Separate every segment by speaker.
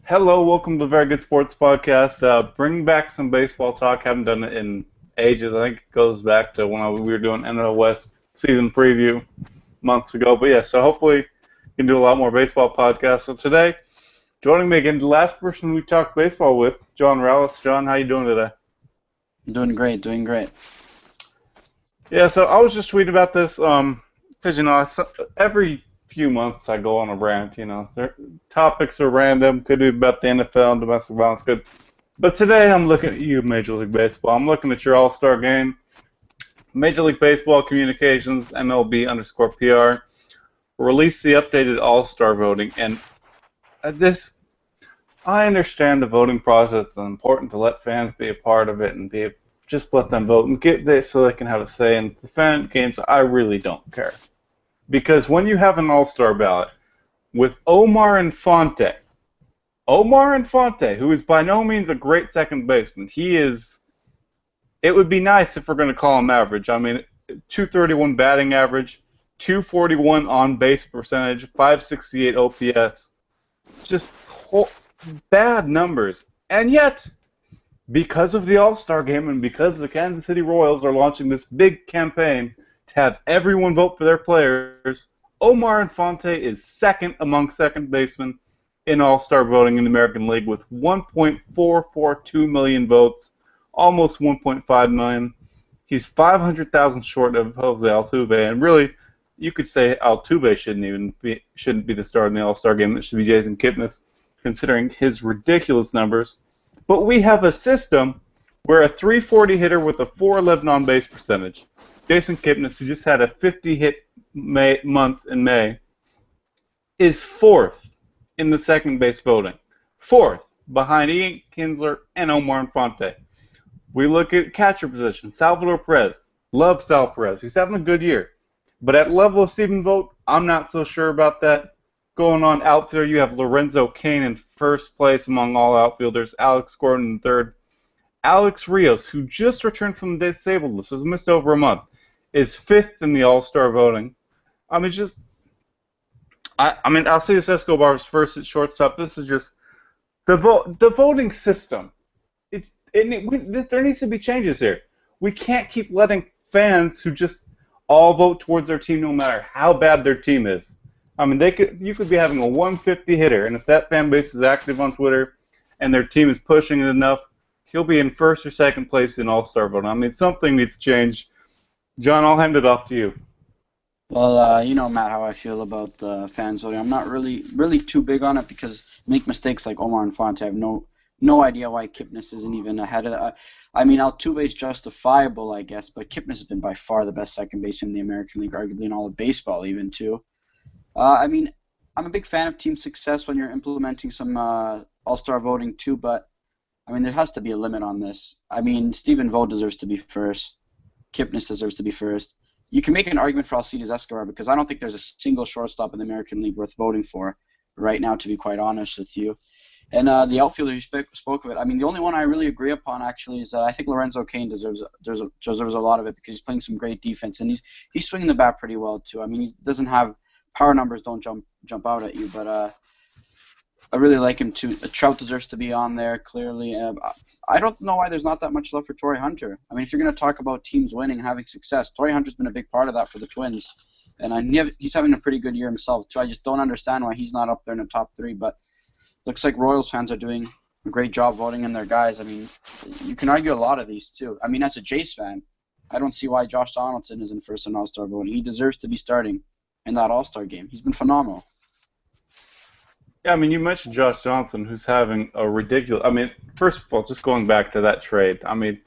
Speaker 1: Hello, welcome to the Very Good Sports Podcast. Bringing back some baseball talk. Haven't done it in ages. I think it goes back to when we were doing NL West season preview months ago. But yeah, so hopefully we can do a lot more baseball podcasts. So today, joining me again, the last person we talked baseball with, John Rallis. John, how you doing today?
Speaker 2: Doing great, doing great.
Speaker 1: Yeah, so I was just tweeting about this because every few months I go on a rant. Topics are random. Could be about the NFL and domestic violence. Good. But today I'm looking at you, Major League Baseball. I'm looking at your All-Star game. Major League Baseball Communications, MLB underscore PR, released the updated All-Star voting. And this, I understand the voting process is important to let fans be a part of it and just let them vote and get this so they can have a say. And the fan games, I really don't care. Because when you have an All-Star ballot with Omar Infante, who is by no means a great second baseman, it would be nice if we're going to call him average. I mean, 231 batting average, 241 on base percentage, 568 OPS. Just bad numbers. And yet, because of the All-Star game and because the Kansas City Royals are launching this big campaign to have everyone vote for their players, Omar Infante is second among second basemen in All-Star voting in the American League with 1.442 million votes, almost 1.5 million. He's 500,000 short of Jose Altuve, and really, you could say Altuve shouldn't be the star in the All-Star game. It should be Jason Kipnis, considering his ridiculous numbers. But we have a system where a 340 hitter with a 411 on base percentage, Jason Kipnis, who just had a 50-hit month in May, is fourth in the second base voting. Fourth, behind Ian Kinsler and Omar Infante. We look at catcher position. Salvador Perez. Love Sal Perez. He's having a good year. But at level of Stephen Vogt, I'm not so sure about that. Going on outfielder, you have Lorenzo Cain in first place among all outfielders. Alex Gordon in third. Alex Rios, who just returned from the disabled list, has missed over a month, is fifth in the All-Star voting. I mean, Alcides Escobar's first at shortstop. This is just the voting system. There needs to be changes here. We can't keep letting fans who just all vote towards their team no matter how bad their team is. I mean, you could be having a 150 hitter, and if that fan base is active on Twitter and their team is pushing it enough, he'll be in first or second place in All-Star voting. I mean, something needs to change. John, I'll hand it off to you.
Speaker 2: Well, you know, Matt, how I feel about the fans voting. I'm not really too big on it because make mistakes like Omar Infante. I have no idea why Kipnis isn't even ahead of that. I mean, Altuve is justifiable, I guess, but Kipnis has been by far the best second baseman in the American League, arguably in all of baseball even, too. I mean, I'm a big fan of team success when you're implementing some All-Star voting, too, but, I mean, there has to be a limit on this. I mean, Stephen Vogt deserves to be first. Kipnis deserves to be first. You can make an argument for Alcides Escobar because I don't think there's a single shortstop in the American League worth voting for right now, to be quite honest with you. And the outfielder you spoke of it, I mean, the only one I really agree upon actually is I think Lorenzo Cain deserves a lot of it because he's playing some great defense and he's swinging the bat pretty well too. I mean, he doesn't have power numbers don't jump out at you, but I really like him too. Trout deserves to be on there clearly. I don't know why there's not that much love for Torrey Hunter. I mean, if you're going to talk about teams winning and having success, Torrey Hunter's been a big part of that for the Twins, and he's having a pretty good year himself too. I just don't understand why he's not up there in the top three, but looks like Royals fans are doing a great job voting in their guys. I mean, you can argue a lot of these too. I mean, as a Jays fan, I don't see why Josh Donaldson isn't first in All-Star voting. He deserves to be starting in that All-Star game. He's been phenomenal.
Speaker 1: Yeah, I mean, you mentioned Josh Johnson, who's having a ridiculous. I mean, first of all, just going back to that trade. I mean,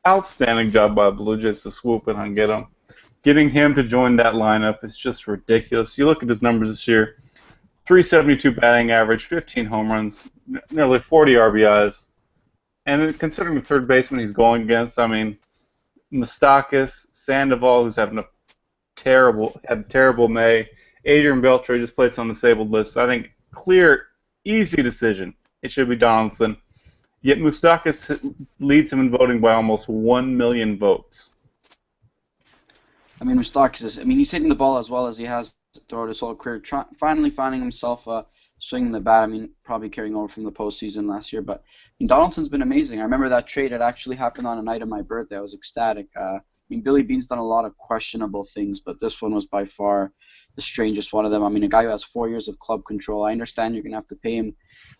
Speaker 1: outstanding job by Blue Jays to swoop in and get him. Getting him to join that lineup is just ridiculous. You look at his numbers this year: 372 batting average, 15 home runs, nearly 40 RBIs, and considering the third baseman he's going against, I mean, Moustakas, Sandoval, who's having a terrible May. Adrian Beltre just placed on the disabled list. I think clear, easy decision. It should be Donaldson. Yet Moustakas leads him in voting by almost 1 million votes.
Speaker 2: I mean, Moustakas he's hitting the ball as well as he has throughout his whole career, finally finding himself swinging the bat. I mean, probably carrying over from the postseason last year. But I mean, Donaldson's been amazing. I remember that trade. It actually happened on a night of my birthday. I was ecstatic. I mean, Billy Beane's done a lot of questionable things, but this one was by far the strangest one of them. I mean, a guy who has 4 years of club control. I understand you're going to have to pay him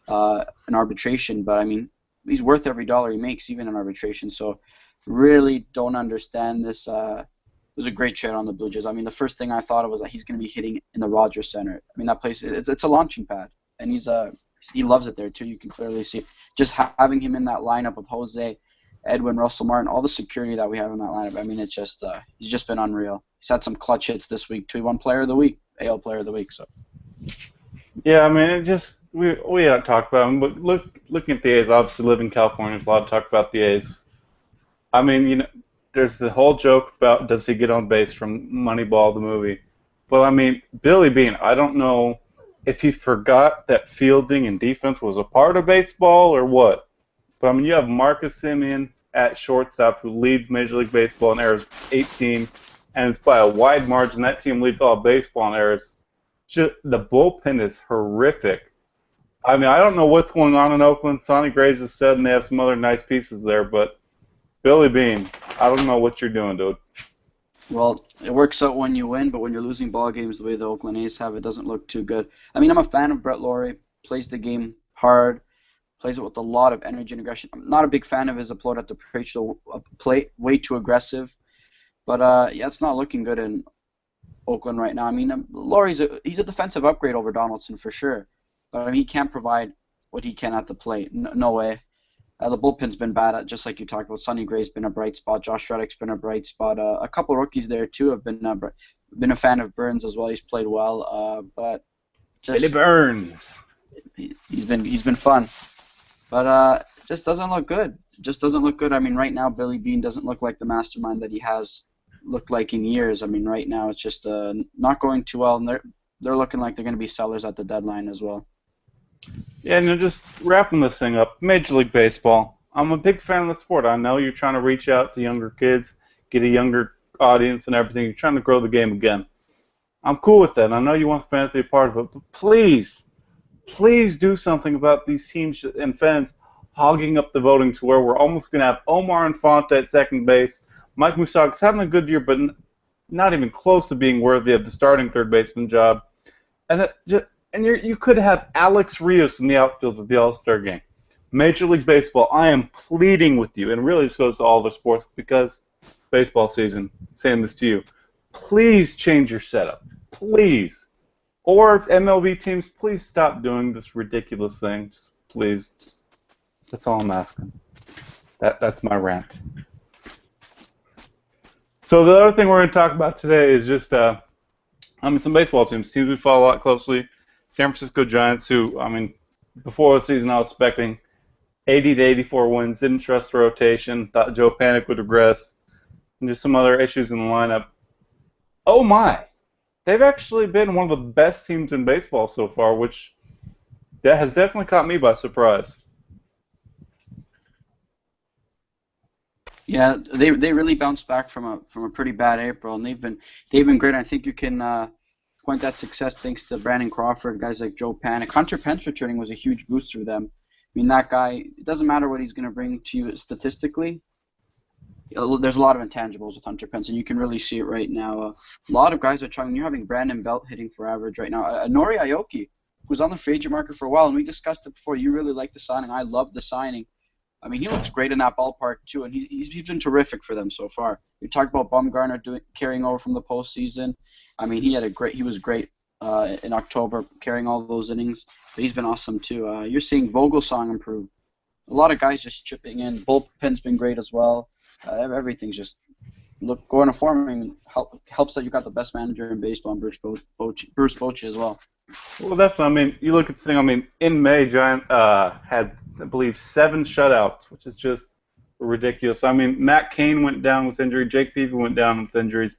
Speaker 2: an arbitration, but I mean, he's worth every dollar he makes, even in arbitration. So really don't understand this. It was a great trade on the Blue Jays. I mean, the first thing I thought of was that he's going to be hitting in the Rogers Center. I mean, that place, it's a launching pad, and he loves it there too. You can clearly see just having him in that lineup with Jose, Edwin, Russell Martin, all the security that we have in that lineup. I mean, it's just he's just been unreal. He's had some clutch hits this week too. He won Player of the Week, AL Player of the Week. So
Speaker 1: Yeah, I mean, it just we haven't talked about him, but looking at the A's, obviously live in California, there's a lot of talk about the A's. I mean, there's the whole joke about does he get on base from Moneyball, the movie. But I mean, Billy Beane, I don't know if he forgot that fielding and defense was a part of baseball or what. But I mean, you have Marcus Semien at shortstop who leads Major League Baseball in errors 18, and it's by a wide margin. That team leads all baseball in errors. The bullpen is horrific. I mean, I don't know what's going on in Oakland. Sonny Gray just said, and they have some other nice pieces there, but Billy Beane, I don't know what you're doing, dude.
Speaker 2: well, it works out when you win, but when you're losing ball games the way the Oakland A's have, it doesn't look too good. I mean, I'm a fan of Brett Lawrie. Plays the game hard, plays it with a lot of energy and aggression. I'm not a big fan of his approach at the plate, way too aggressive. But yeah, it's not looking good in Oakland right now. I mean, he's a defensive upgrade over Donaldson for sure, but I mean, he can't provide what he can at the plate. No way. The bullpen's been bad, just like you talked about. Sonny Gray's been a bright spot. Josh Reddick's been a bright spot. A couple of rookies there too have been a fan of Burns as well. He's played well, but
Speaker 1: Billy
Speaker 2: just
Speaker 1: Burns.
Speaker 2: he's been fun, but it just doesn't look good. It just doesn't look good. I mean, right now Billy Beane doesn't look like the mastermind that he has looked like in years. I mean, right now it's just not going too well, and they're looking like they're going to be sellers at the deadline as well.
Speaker 1: Yeah, and just wrapping this thing up, Major League Baseball. I'm a big fan of the sport. I know you're trying to reach out to younger kids, get a younger audience and everything. You're trying to grow the game again. I'm cool with that. I know you want the fans to be a part of it, but please do something about these teams and fans hogging up the voting to where we're almost going to have Omar Infante at second base. Mike Moustakas having a good year, but not even close to being worthy of the starting third baseman job. And you could have Alex Rios in the outfield at the All-Star game. Major League Baseball, I am pleading with you, and really this goes to all the sports because baseball season, saying this to you, please change your setup. Please. Or MLB teams, please stop doing this ridiculous thing. Just, please. That's all I'm asking. That's my rant. So the other thing we're going to talk about today is just some baseball teams we follow a lot closely. San Francisco Giants, who, I mean, before the season I was expecting 80 to 84 wins, didn't trust the rotation, thought Joe Panic would regress, and just some other issues in the lineup. Oh my! They've actually been one of the best teams in baseball so far, which that has definitely caught me by surprise.
Speaker 2: Yeah, they really bounced back from a pretty bad April, and they've been great. I think you can point that success thanks to Brandon Crawford, guys like Joe Panic. Hunter Pence returning was a huge boost for them. I mean, that guy, it doesn't matter what he's going to bring to you statistically. There's a lot of intangibles with Hunter Pence, and you can really see it right now. A lot of guys are trying. You're having Brandon Belt hitting for average right now. Nori Aoki, who's on the free agent market for a while, and we discussed it before. You really like the signing. I love the signing. I mean, he looks great in that ballpark too, and he's been terrific for them so far. We talked about Bumgarner carrying over from the postseason. I mean, he was great in October, carrying all those innings. But he's been awesome too. You're seeing Vogelsong improve. A lot of guys just chipping in. Bullpen's been great as well. Everything's just going to form. I mean, helps that you got the best manager in baseball, Bruce Bochy as well.
Speaker 1: Well, definitely. I mean, you look at the thing. I mean, in May, Giant had, I believe, 7 shutouts, which is just ridiculous. I mean, Matt Cain went down with injury. Jake Peavy went down with injuries.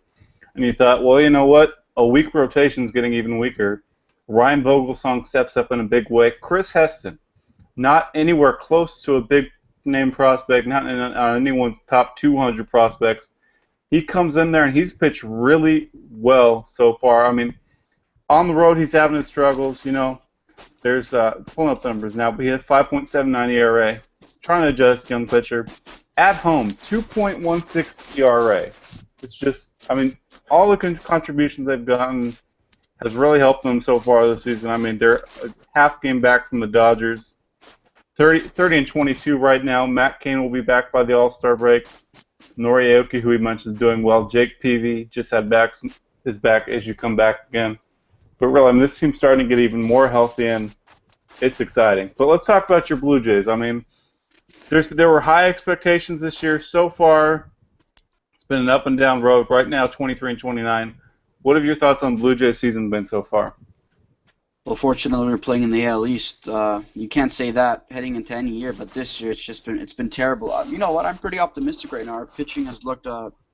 Speaker 1: And you thought, well, you know what? A weak rotation is getting even weaker. Ryan Vogelsong steps up in a big way. Chris Heston, not anywhere close to a big-name prospect, not on anyone's top 200 prospects. He comes in there, and he's pitched really well so far. I mean, On the road, he's having his struggles. There's pulling up the numbers now, but he had 5.79 ERA. Trying to adjust, young pitcher. At home, 2.16 ERA. It's just, all the contributions they've gotten has really helped them so far this season. They're a half game back from the Dodgers. 30 and 22 right now. Matt Cain will be back by the All-Star break. Nori Aoki, who he mentioned, is doing well. Jake Peavy just had his back issue come back again. But really, this team's starting to get even more healthy, and it's exciting. But let's talk about your Blue Jays. There were high expectations this year. So far, it's been an up and down road. Right now, 23 and 29. What have your thoughts on Blue Jays season been so far?
Speaker 2: Well, fortunately, we're playing in the AL East. You can't say that heading into any year, but this year it's been terrible. You know what? I'm pretty optimistic right now. Our pitching has looked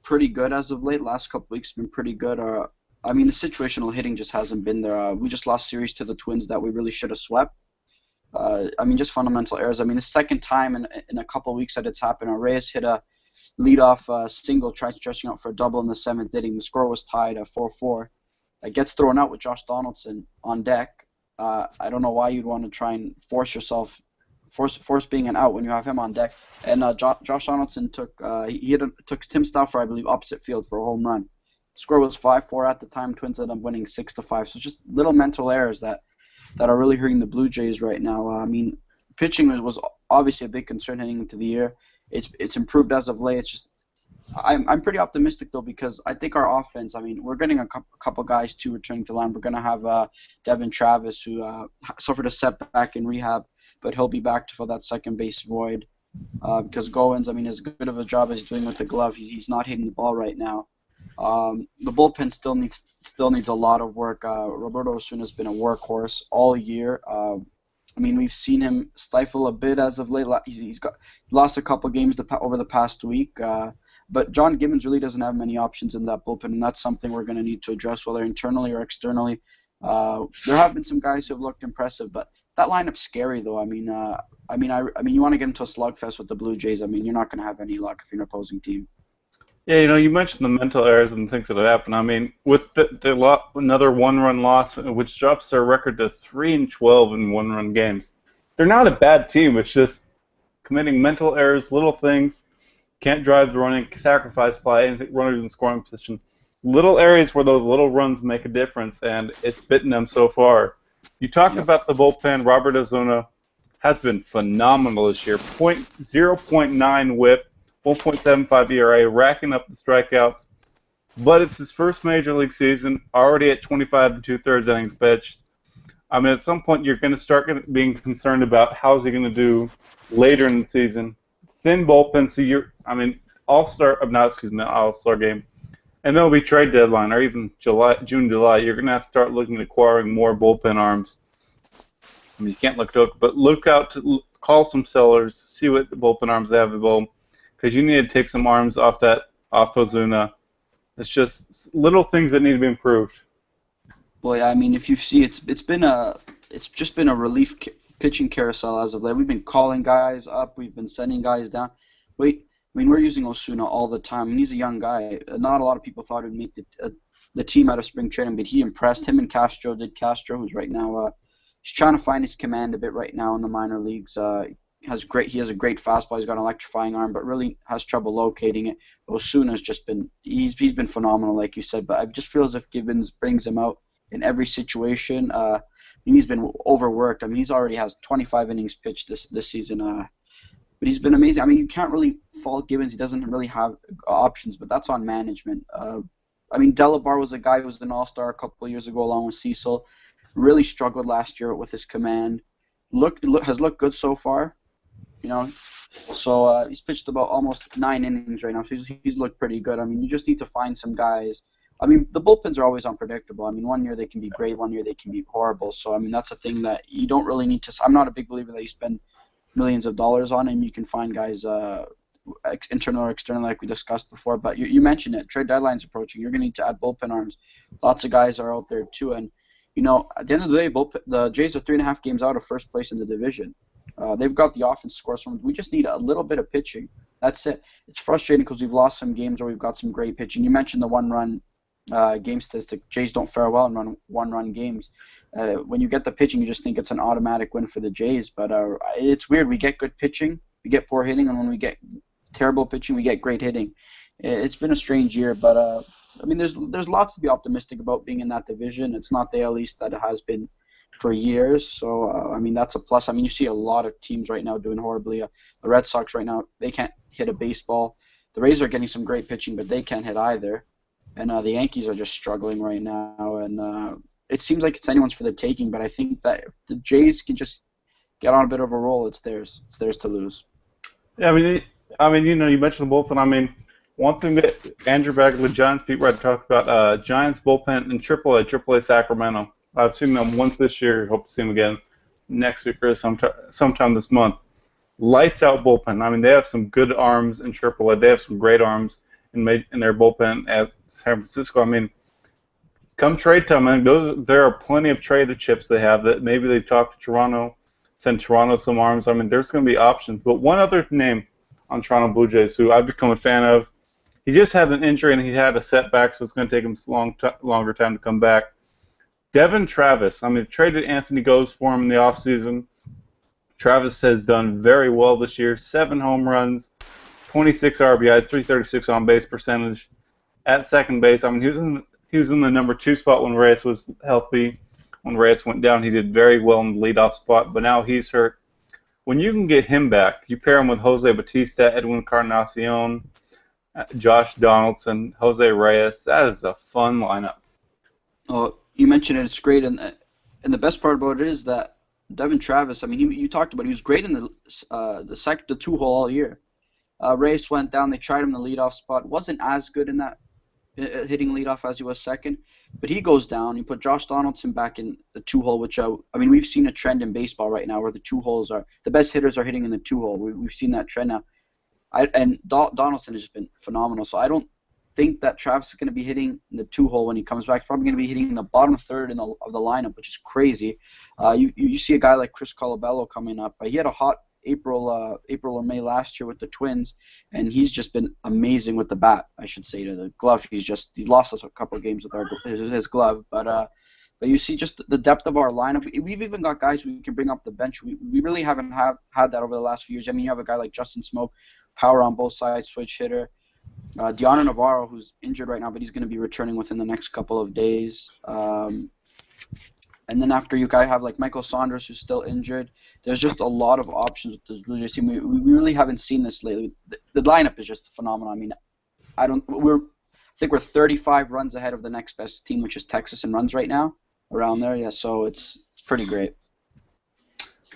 Speaker 2: pretty good as of late. Last couple weeks have been pretty good. The situational hitting just hasn't been there. We just lost series to the Twins that we really should have swept. Just fundamental errors. The second time in a couple weeks that it's happened, Reyes hit a leadoff single, tried stretching out for a double in the seventh inning. The score was tied at 4-4. It gets thrown out with Josh Donaldson on deck. I don't know why you'd want to try and force being an out when you have him on deck. And Josh Donaldson took Tim Stauffer, I believe, opposite field for a home run. The score was 5-4 at the time. Twins ended up winning 6-5. So just little mental errors that are really hurting the Blue Jays right now. Pitching was obviously a big concern heading into the year. It's improved as of late. It's just I'm pretty optimistic though, because I think our offense. We're getting a couple guys too returning to line. We're gonna have Devin Travis, who suffered a setback in rehab, but he'll be back to fill that second base void. Because Goins, as good of a job as he's doing with the glove, he's not hitting the ball right now. The bullpen still needs a lot of work. Roberto Osuna has been a workhorse all year. We've seen him stifle a bit as of late. He's lost a couple games over the past week. But John Gibbons really doesn't have many options in that bullpen, and that's something we're going to need to address, whether internally or externally. There have been some guys who have looked impressive, but that lineup's scary, though. You want to get into a slugfest with the Blue Jays. You're not going to have any luck if you're an opposing team.
Speaker 1: Yeah, you mentioned the mental errors and things that have happened. With another one-run loss, which drops their record to 3-12 in one-run games. They're not a bad team. It's just committing mental errors, little things. Can't drive the running, sacrifice fly, anything, runners in scoring position. Little areas where those little runs make a difference, and it's bitten them so far. You talked about the bullpen. Robert Osuna has been phenomenal this year. 0.9 WHIP, 1.75 ERA, racking up the strikeouts. But it's his first major league season, already at 25 and 2/3 innings pitched. At some point you're going to start being concerned about how's he going to do later in the season. Thin bullpen, so All-Star game, and there'll be trade deadline, or even June, July. You're going to have to start looking at acquiring more bullpen arms. You can't look out to call some sellers, see what the bullpen arms they have available, because you need to take some arms off Ozuna. It's just little things that need to be improved.
Speaker 2: Well, yeah, if you see, it's just been a relief pitching carousel as of late. We've been calling guys up, we've been sending guys down. We're using Osuna all the time. He's a young guy. Not a lot of people thought he'd make the team out of spring training, but he impressed. Him and Castro, who's right now he's trying to find his command a bit right now in the minor leagues. He has a great fastball. He's got an electrifying arm, but really has trouble locating it. Osuna's just been he's been phenomenal, like you said. But I just feel as if Gibbons brings him out in every situation. He's been overworked. He's already has 25 innings pitched this season. But he's been amazing. You can't really fault Gibbons. He doesn't really have options, but that's on management. Delabar was a guy who was an all-star a couple of years ago along with Cecil. Really struggled last year with his command. Has looked good so far. So he's pitched about almost 9 innings right now. So he's looked pretty good. You just need to find some guys. The bullpens are always unpredictable. One year they can be great, one year they can be horrible. So, that's a thing that you don't really need to – I'm not a big believer that you spend millions of dollars on, and you can find guys internal or external like we discussed before. But you mentioned it. Trade deadline's approaching. You're going to need to add bullpen arms. Lots of guys are out there too. And, at the end of the day, the Jays are 3.5 games out of first place in the division. They've got the offense scores from. We just need a little bit of pitching. That's it. It's frustrating because we've lost some games where we've got some great pitching. You mentioned the one-run game statistic. Jays don't fare well in one-run games. When you get the pitching, you just think it's an automatic win for the Jays. But it's weird. We get good pitching, we get poor hitting, and when we get terrible pitching, we get great hitting. It's been a strange year, but I mean, there's lots to be optimistic about being in that division. It's not the AL East that it has been for years, so I mean that's a plus. I mean, you see a lot of teams right now doing horribly. The Red Sox right now, they can't hit a baseball. The Rays are getting some great pitching, but they can't hit either. And the Yankees are just struggling right now, and it seems like it's anyone's for the taking. But I think that if the Jays can just get on a bit of a roll, it's theirs. It's theirs to lose.
Speaker 1: Yeah, you mentioned the bullpen. I mean, one thing that Andrew Bagley, Giants beat writer, talked about, Giants bullpen in AAA Sacramento. I've seen them once this year. Hope to see them again next week or sometime this month. Lights out bullpen. I mean, they have some good arms in AAA. They have some great arms in their bullpen at San Francisco. I mean, come trade time, there are plenty of traded chips they have that maybe they talk to Toronto, send Toronto some arms. I mean, there's going to be options. But one other name on Toronto Blue Jays who I've become a fan of, he just had an injury and he had a setback, so it's going to take him longer time to come back. Devin Travis. I mean, traded Anthony Goes for him in the offseason. Travis has done very well this year. 7 home runs, 26 RBIs, 336 on-base percentage. At second base, I mean, he was in the number 2 spot when Reyes was healthy. When Reyes went down, he did very well in the leadoff spot, but now he's hurt. When you can get him back, you pair him with Jose Bautista, Edwin Encarnacion, Josh Donaldson, Jose Reyes. That is a fun lineup.
Speaker 2: Oh, you mentioned it. It's great, and the best part about it is that Devin Travis. I mean, you talked about it, he was great in the 2 hole all year. Reyes went down. They tried him in the leadoff spot. Wasn't as good in that hitting leadoff as he was second, but he goes down. You put Josh Donaldson back in the 2 hole, which I mean, we've seen a trend in baseball right now where the 2 holes are the best hitters are hitting in the 2 hole. We've seen that trend now. Donaldson has just been phenomenal. So I don't think that Travis is going to be hitting in the 2 hole when he comes back. He's probably going to be hitting in the bottom third of the lineup, which is crazy. You see a guy like Chris Colabello coming up. He had a hot April or May last year with the Twins, and he's just been amazing with the bat. I should say, to the glove. He lost us a couple of games with his glove, but you see just the depth of our lineup. We've even got guys we can bring up the bench. We really haven't had that over the last few years. I mean, you have a guy like Justin Smoke, power on both sides, switch hitter. Deanna Navarro, who's injured right now, but he's going to be returning within the next couple of days. And then after you guys have like Michael Saunders, who's still injured. There's just a lot of options with the Blue Jays team. We really haven't seen this lately. The lineup is just phenomenal. I mean, I think we're 35 runs ahead of the next best team, which is Texas in runs right now, around there. Yeah, so it's pretty great.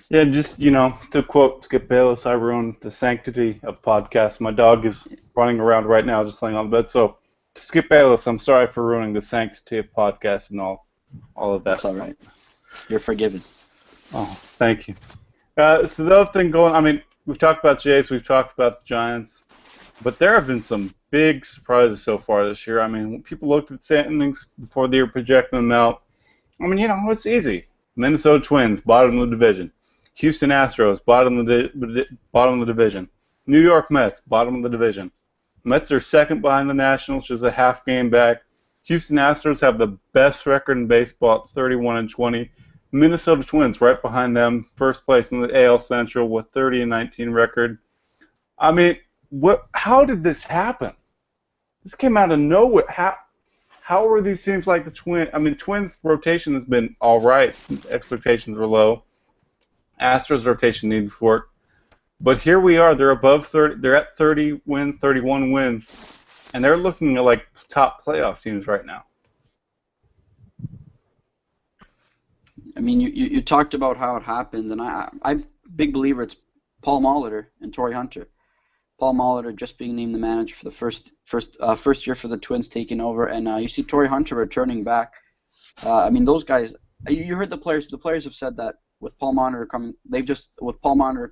Speaker 1: Yeah, just, to quote Skip Bayless, I ruined the sanctity of podcasts. My dog is running around right now just laying on the bed. So, to Skip Bayless, I'm sorry for ruining the sanctity of podcasts and all of that.
Speaker 2: That's all right. You're forgiven.
Speaker 1: Oh, thank you. So the other thing going, I mean, we've talked about Jays, we've talked about the Giants, but there have been some big surprises so far this year. I mean, when people looked at standings before they were projecting them out, I mean, it's easy. Minnesota Twins, bottom of the division. Houston Astros, bottom of the division. New York Mets, bottom of the division. Mets are second behind the Nationals, just a half game back. Houston Astros have the best record in baseball at 31-20. Minnesota Twins right behind them, first place in the AL Central with 30-19 record. I mean, how did this happen? This came out of nowhere. How were these teams like the Twins? I mean, Twins' rotation has been all right. Expectations were low. Astros' rotation needed work. But here we are. They're above 30. They're at 30 wins, 31 wins, and they're looking at like top playoff teams right now.
Speaker 2: I mean, you talked about how it happened, and I'm a big believer it's Paul Molitor and Torrey Hunter. Paul Molitor just being named the manager for the first year for the Twins taking over, and you see Torrey Hunter returning back. I mean, those guys. You heard the players. The players have said that with Paul Molitor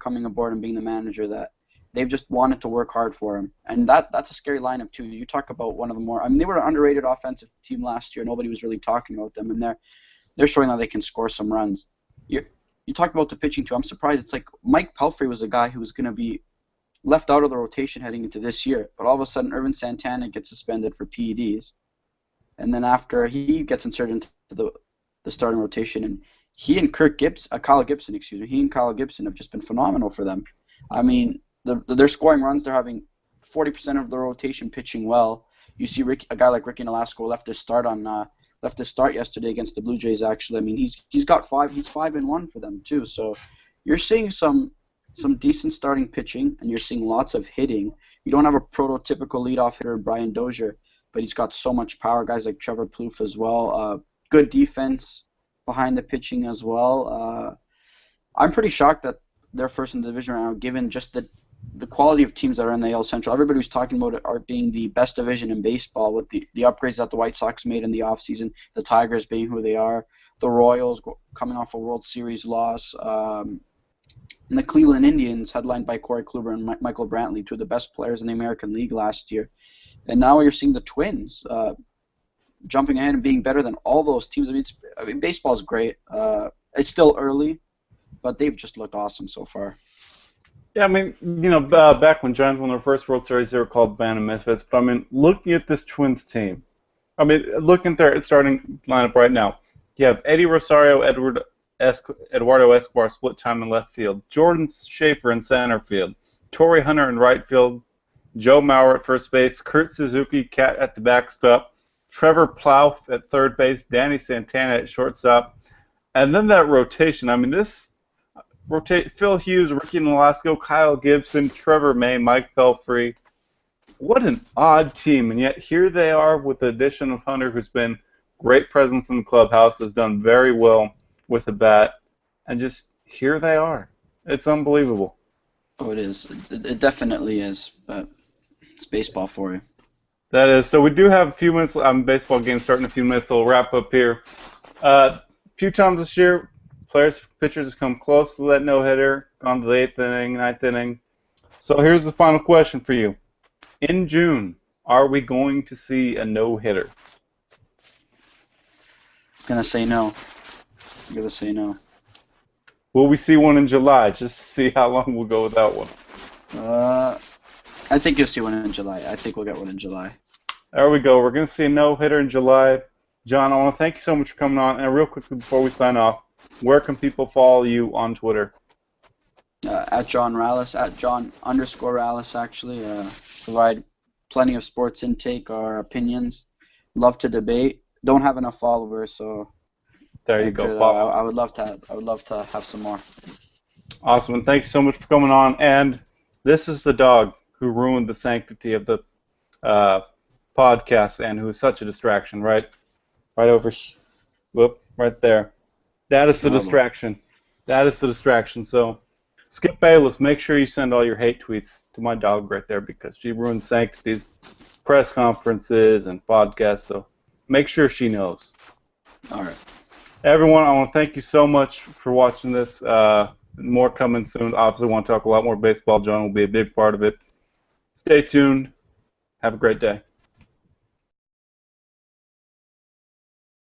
Speaker 2: coming aboard and being the manager, that they've just wanted to work hard for him, and that's a scary lineup too. You talk about one of the more. I mean, they were an underrated offensive team last year. Nobody was really talking about them, and they're showing that they can score some runs. You talked about the pitching too. I'm surprised. It's like Mike Pelfrey was a guy who was going to be left out of the rotation heading into this year, but all of a sudden Irvin Santana gets suspended for PEDs, and then after he gets inserted into the starting rotation, and he and Kyle Gibson, excuse me, he and Kyle Gibson have just been phenomenal for them. I mean, they're scoring runs. They're having 40% of the rotation pitching well. You see a guy like Ricky Nolasco left his start yesterday against the Blue Jays. Actually, I mean he's 5-1 for them too. So you're seeing some decent starting pitching, and you're seeing lots of hitting. You don't have a prototypical leadoff hitter in Brian Dozier, but he's got so much power. Guys like Trevor Plouffe as well. Good defense behind the pitching as well. I'm pretty shocked that they're first in the division right now, given just the quality of teams that are in the AL Central. Everybody was talking about it being the best division in baseball with the upgrades that the White Sox made in the offseason, the Tigers being who they are, the Royals coming off a World Series loss, and the Cleveland Indians, headlined by Corey Kluber and Michael Brantley, two of the best players in the American League last year. And now you're seeing the Twins jumping ahead and being better than all those teams. I mean, baseball's great. It's still early, but they've just looked awesome so far.
Speaker 1: Yeah, I mean, back when Giants won their first World Series, they were called Band of Misfits. But, I mean, looking at this Twins team, I mean, looking at their starting lineup right now, you have Eddie Rosario, Eduardo Escobar split time in left field, Jordan Schaefer in center field, Torrey Hunter in right field, Joe Mauer at first base, Kurt Suzuki at the backstop, Trevor Plouffe at third base, Danny Santana at shortstop, and then that rotation. I mean, this rotate: Phil Hughes, Ricky Nolasco, Kyle Gibson, Trevor May, Mike Pelfrey. What an odd team, and yet here they are with the addition of Hunter, who's been great presence in the clubhouse, has done very well with the bat, and just here they are. It's unbelievable.
Speaker 2: Oh, it is. It definitely is, but it's baseball for you.
Speaker 1: That is. So we do have a few minutes. Baseball game starting in a few minutes, so we'll wrap up here. A few times this year, pitchers have come close to that no-hitter, gone to the 8th inning, 9th inning. So here's the final question for you. In June, are we going to see a no-hitter?
Speaker 2: I'm going to say no.
Speaker 1: Will we see one in July, just to see how long we'll go without one?
Speaker 2: I think you'll see one in July. I think we'll get one in July.
Speaker 1: There we go. We're going to see a no-hitter in July. John, I want to thank you so much for coming on. And real quickly before we sign off, where can people follow you on Twitter?
Speaker 2: At John Rallis, at John_Rallis, actually. Provide plenty of sports intake or opinions. Love to debate. Don't have enough followers, so
Speaker 1: there you go.
Speaker 2: I would love to have some more.
Speaker 1: Awesome, and thank you so much for coming on. And this is the dog who ruined the sanctity of the podcast and who is such a distraction, right over here. Whoop, right there. That is the distraction. So, Skip Bayless, make sure you send all your hate tweets to my dog right there because she ruined sanctities, press conferences, and podcasts. So make sure she knows.
Speaker 2: All right.
Speaker 1: Everyone, I want to thank you so much for watching this. More coming soon. Obviously, want to talk a lot more baseball. John will be a big part of it. Stay tuned. Have a great day.